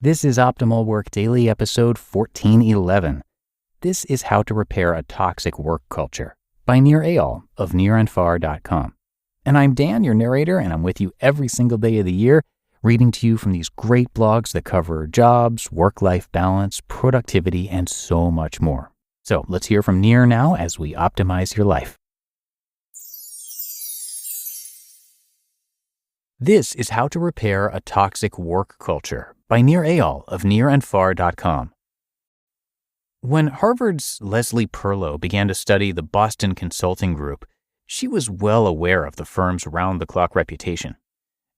This is Optimal Work Daily, episode 1411. This is How to Repair a Toxic Work Culture by Nir Eyal of NirAndFar.com. And I'm Dan, your narrator, and I'm with you every single day of the year, reading to you from these great blogs that cover jobs, work-life balance, productivity, and so much more. So let's hear from Nir now as we optimize your life. This is How to Repair a Toxic Work Culture by Nir Eyal of NirAndFar.com. When Harvard's Leslie Perlow began to study the Boston Consulting Group, she was well aware of the firm's round-the-clock reputation.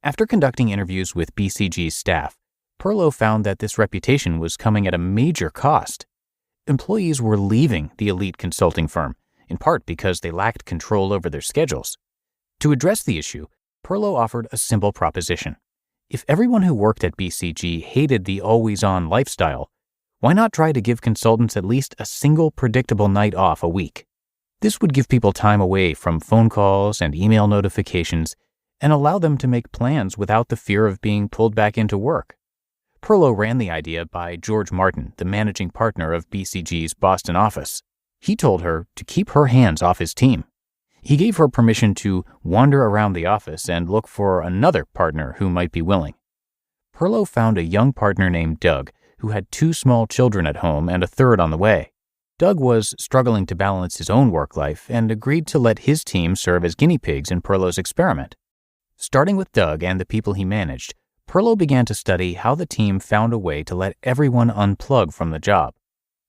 After conducting interviews with BCG's staff, Perlow found that this reputation was coming at a major cost. Employees were leaving the elite consulting firm, in part because they lacked control over their schedules. To address the issue, Perlow offered a simple proposition. If everyone who worked at BCG hated the always-on lifestyle, why not try to give consultants at least a single predictable night off a week? This would give people time away from phone calls and email notifications and allow them to make plans without the fear of being pulled back into work. Perlow ran the idea by George Martin, the managing partner of BCG's Boston office. He told her to keep her hands off his team. He gave her permission to wander around the office and look for another partner who might be willing. Perlow found a young partner named Doug, who had 2 small children at home and a third on the way. Doug was struggling to balance his own work life and agreed to let his team serve as guinea pigs in Perlow's experiment. Starting with Doug and the people he managed, Perlow began to study how the team found a way to let everyone unplug from the job.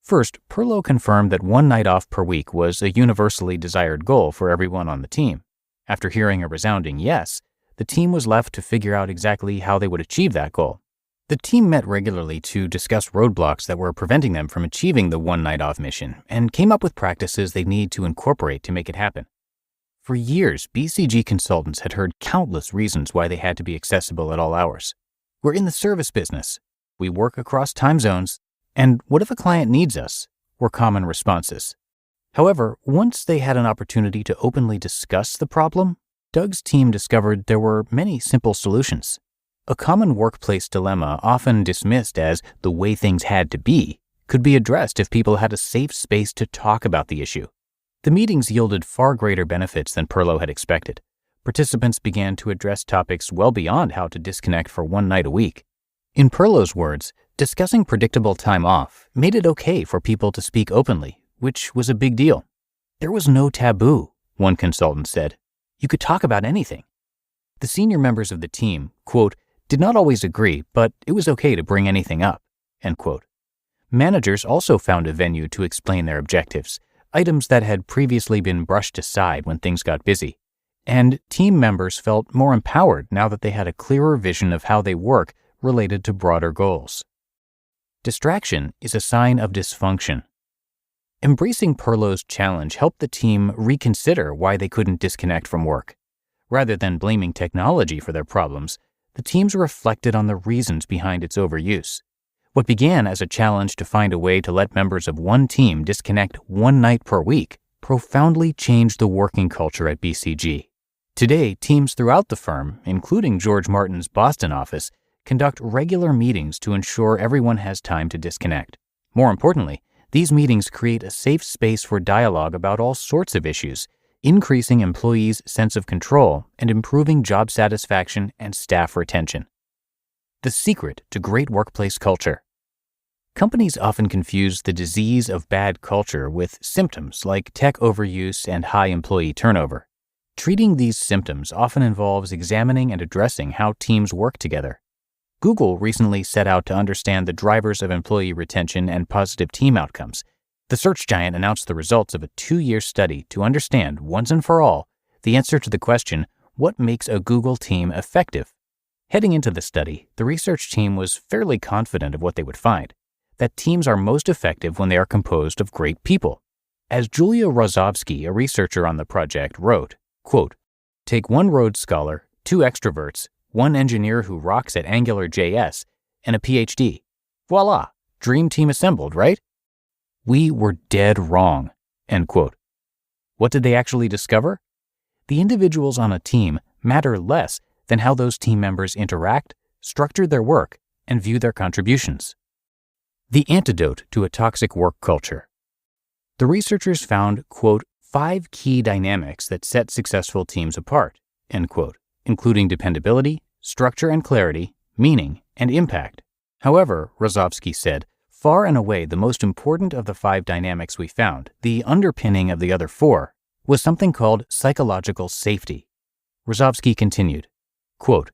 First, Perlow confirmed that 1 night off per week was a universally desired goal for everyone on the team. After hearing a resounding yes, the team was left to figure out exactly how they would achieve that goal. The team met regularly to discuss roadblocks that were preventing them from achieving the 1 night off mission and came up with practices they need to incorporate to make it happen. For years, BCG consultants had heard countless reasons why they had to be accessible at all hours. We're in the service business. We work across time zones. And what if a client needs us? Were common responses. However, once they had an opportunity to openly discuss the problem, Doug's team discovered there were many simple solutions. A common workplace dilemma, often dismissed as the way things had to be, could be addressed if people had a safe space to talk about the issue. The meetings yielded far greater benefits than Perlow had expected. Participants began to address topics well beyond how to disconnect for 1 night a week. In Perlow's words, discussing predictable time off made it okay for people to speak openly, which was a big deal. There was no taboo, one consultant said. You could talk about anything. The senior members of the team, quote, did not always agree, but it was okay to bring anything up, end quote. Managers also found a venue to explain their objectives, items that had previously been brushed aside when things got busy. And team members felt more empowered now that they had a clearer vision of how they work related to broader goals. Distraction is a sign of dysfunction. Embracing Perlow's challenge helped the team reconsider why they couldn't disconnect from work. Rather than blaming technology for their problems, the teams reflected on the reasons behind its overuse. What began as a challenge to find a way to let members of one team disconnect 1 night per week profoundly changed the working culture at BCG. Today, teams throughout the firm, including George Martin's Boston office, conduct regular meetings to ensure everyone has time to disconnect. More importantly, these meetings create a safe space for dialogue about all sorts of issues, increasing employees' sense of control and improving job satisfaction and staff retention. The secret to great workplace culture. Companies often confuse the disease of bad culture with symptoms like tech overuse and high employee turnover. Treating these symptoms often involves examining and addressing how teams work together. Google recently set out to understand the drivers of employee retention and positive team outcomes. The search giant announced the results of a 2-year study to understand, once and for all, the answer to the question, what makes a Google team effective? Heading into the study, the research team was fairly confident of what they would find, that teams are most effective when they are composed of great people. As Julia Rozovsky, a researcher on the project, wrote, quote, take 1 Rhodes Scholar, 2 extroverts, 1 engineer who rocks at AngularJS, and a PhD. Voila, dream team assembled, right? We were dead wrong, end quote. What did they actually discover? The individuals on a team matter less than how those team members interact, structure their work, and view their contributions. The antidote to a toxic work culture. The researchers found, quote, 5 key dynamics that set successful teams apart, end quote, including dependability, structure and clarity, meaning, and impact. However, Rozovsky said, far and away the most important of the 5 dynamics we found, the underpinning of the other 4, was something called psychological safety. Rozovsky continued, quote,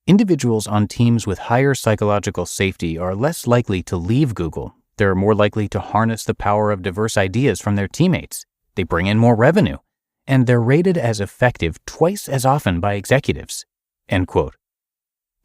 individuals on teams with higher psychological safety are less likely to leave Google. They're more likely to harness the power of diverse ideas from their teammates. They bring in more revenue, and they're rated as effective twice as often by executives, end quote.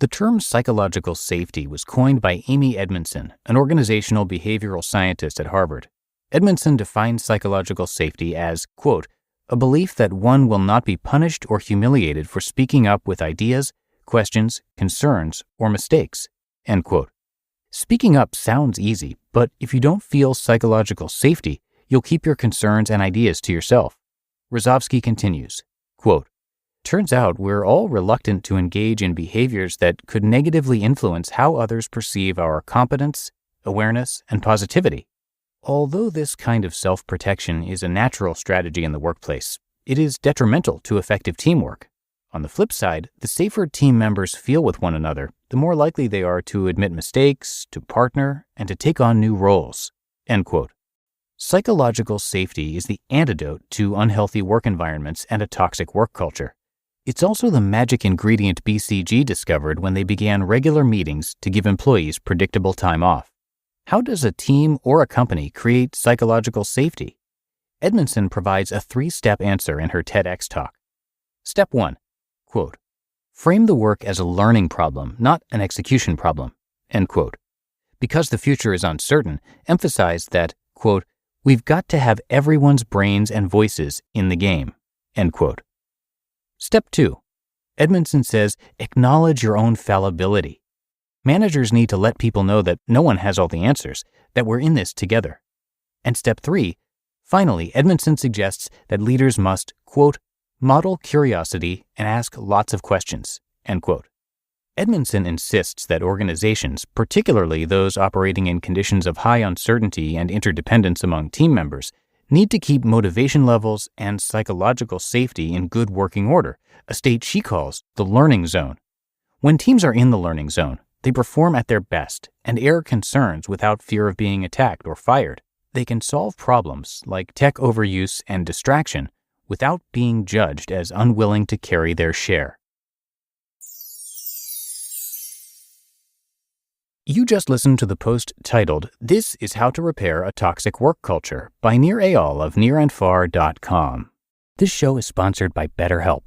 The term psychological safety was coined by Amy Edmondson, an organizational behavioral scientist at Harvard. Edmondson defines psychological safety as, quote, a belief that one will not be punished or humiliated for speaking up with ideas, questions, concerns, or mistakes, end quote. Speaking up sounds easy, but if you don't feel psychological safety, you'll keep your concerns and ideas to yourself. Rozovsky continues, quote, turns out we're all reluctant to engage in behaviors that could negatively influence how others perceive our competence, awareness, and positivity. Although this kind of self-protection is a natural strategy in the workplace, it is detrimental to effective teamwork. On the flip side, the safer team members feel with one another, the more likely they are to admit mistakes, to partner, and to take on new roles, end quote. Psychological safety is the antidote to unhealthy work environments and a toxic work culture. It's also the magic ingredient BCG discovered when they began regular meetings to give employees predictable time off. How does a team or a company create psychological safety? Edmondson provides a 3-step answer in her TEDx talk. Step 1, quote, frame the work as a learning problem, not an execution problem, end quote. Because the future is uncertain, emphasize that, quote, we've got to have everyone's brains and voices in the game, end quote. Step 2, Edmondson says, acknowledge your own fallibility. Managers need to let people know that no one has all the answers, that we're in this together. And step 3, finally, Edmondson suggests that leaders must, quote, model curiosity and ask lots of questions, end quote. Edmondson insists that organizations, particularly those operating in conditions of high uncertainty and interdependence among team members, need to keep motivation levels and psychological safety in good working order, a state she calls the learning zone. When teams are in the learning zone, they perform at their best and air concerns without fear of being attacked or fired. They can solve problems like tech overuse and distraction without being judged as unwilling to carry their share. You just listened to the post titled, This is How to Repair a Toxic Work Culture by Nir Eyal of NirAndFar.com. This show is sponsored by BetterHelp.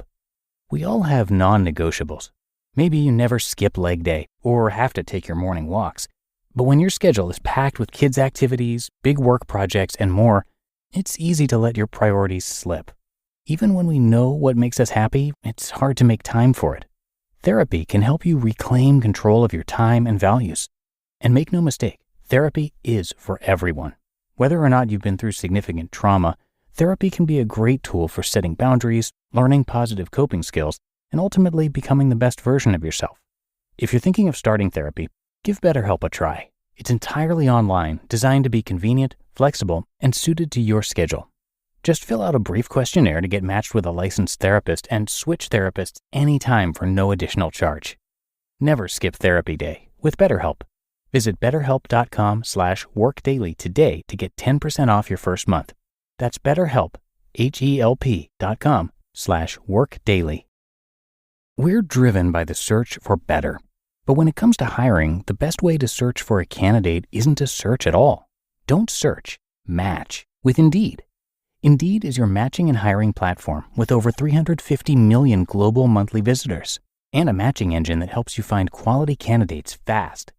We all have non-negotiables. Maybe you never skip leg day or have to take your morning walks. But when your schedule is packed with kids' activities, big work projects, and more, it's easy to let your priorities slip. Even when we know what makes us happy, it's hard to make time for it. Therapy can help you reclaim control of your time and values. And make no mistake, therapy is for everyone. Whether or not you've been through significant trauma, therapy can be a great tool for setting boundaries, learning positive coping skills, and ultimately becoming the best version of yourself. If you're thinking of starting therapy, give BetterHelp a try. It's entirely online, designed to be convenient, flexible, and suited to your schedule. Just fill out a brief questionnaire to get matched with a licensed therapist and switch therapists anytime for no additional charge. Never skip therapy day with BetterHelp. Visit BetterHelp.com/workdaily today to get 10% off your first month. That's BetterHelp, HELP.com/workdaily. We're driven by the search for better. But when it comes to hiring, the best way to search for a candidate isn't to search at all. Don't search, match with Indeed. Indeed is your matching and hiring platform with over 350 million global monthly visitors and a matching engine that helps you find quality candidates fast.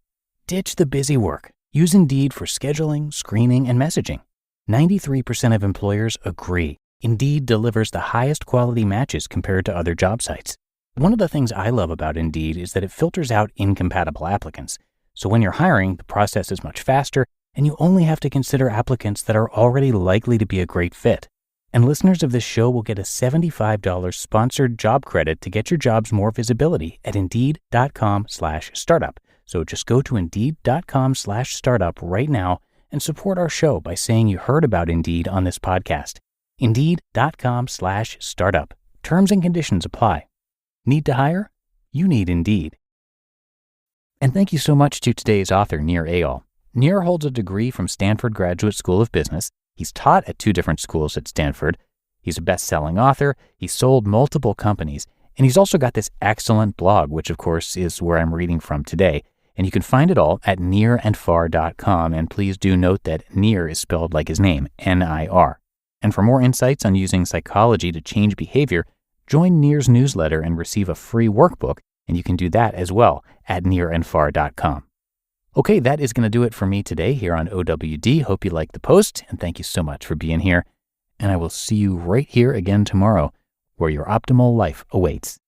Ditch the busy work. Use Indeed for scheduling, screening, and messaging. 93% of employers agree Indeed delivers the highest quality matches compared to other job sites. One of the things I love about Indeed is that it filters out incompatible applicants. So when you're hiring, the process is much faster, and you only have to consider applicants that are already likely to be a great fit. And listeners of this show will get a $75 sponsored job credit to get your jobs more visibility at Indeed.com/startup. So just go to Indeed.com/startup right now and support our show by saying you heard about Indeed on this podcast. Indeed.com/startup. Terms and conditions apply. Need to hire? You need Indeed. And thank you so much to today's author, Nir Eyal. Nir holds a degree from Stanford Graduate School of Business. He's taught at 2 different schools at Stanford. He's a best-selling author. He's sold multiple companies. And he's also got this excellent blog, which of course is where I'm reading from today. And you can find it all at NirAndFar.com. And please do note that Nir is spelled like his name, N-I-R. And for more insights on using psychology to change behavior, join Nir's newsletter and receive a free workbook. And you can do that as well at NirAndFar.com. Okay, that is going to do it for me today here on OWD. Hope you liked the post, and thank you so much for being here. And I will see you right here again tomorrow, where your optimal life awaits.